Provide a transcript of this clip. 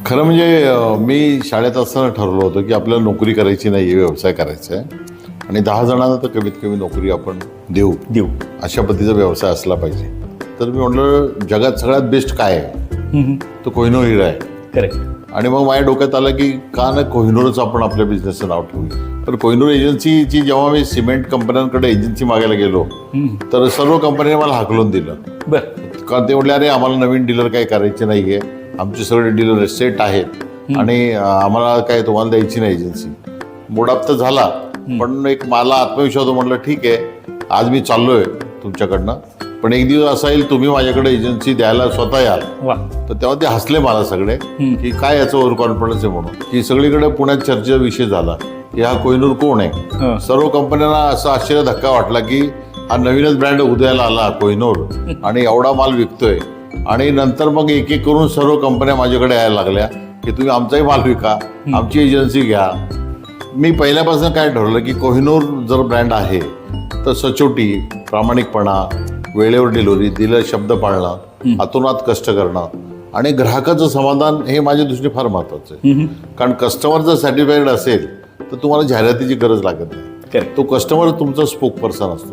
खरं म्हणजे मी शाळेत असताना ठरवलं होतं की आपल्याला नोकरी करायची नाही आहे, व्यवसाय करायचा आहे आणि 10 जणांना तर कमीत कमी नोकरी आपण देऊ अशा पद्धतीचा व्यवसाय असला पाहिजे. तर मी म्हटलं जगात सगळ्यात बेस्ट काय आहे, तो कोहिनूर हिरा आहे. करेक्ट. आणि मग माझ्या डोक्यात आलं की का ना कोहिनूरच आपण आपल्या बिझनेसचं नाव ठेवू. तर कोहिनूर एजन्सीची जेव्हा मी सिमेंट कंपन्यांकडे एजन्सी मागायला गेलो तर सर्व कंपन्यांनी मला हाकलून दिलं. बरं. कारण ते म्हटले अरे आम्हाला नवीन डीलर काही करायचे नाही आहे, आमचे सगळे डीलर सेट आहेत आणि आम्हाला काय तुम्हाला द्यायची नाही एजन्सी. मोडाप तर झाला, पण एक मला आत्मविश्वास होता. म्हटलं ठीक आहे, आज मी चाललोय तुमच्याकडनं, पण एक दिवस असा येईल तुम्ही माझ्याकडे एजन्सी द्यायला स्वतः याल. वा. तर तेव्हा ते हसले मला सगळे की काय याचं ओव्हर कॉन्फिडन्स आहे म्हणून. की सगळीकडे पुण्यात चर्चेचा विषय झाला की हा कोहिनूर कोण आहे. सर्व कंपन्यांना असा आश्चर्य धक्का वाटला की हा नवीनच ब्रँड उदयाला आला कोहिनूर आणि एवढा माल विकतोय. आणि नंतर मग एक एक करून सर्व कंपन्या माझ्याकडे यायला लागल्या की तुम्ही आमचाही माल विका, आमची एजन्सी घ्या. मी पहिल्यापासून काय ठरवलं की कोहिनूर जर ब्रँड आहे तर सचोटी, प्रामाणिकपणा, वेळेवर डिलिव्हरी, दिलेला शब्द पाळणं, हातोनात कष्ट करणं आणि ग्राहकाचं समाधान हे माझ्या दृष्टीने फार महत्त्वाचं आहे. कारण कस्टमर जर सॅटिस्फाईड असेल तर तुम्हाला जाहिरातीची गरज लागत नाही. तो कस्टमर तुमचा स्पोक पर्सन असतो.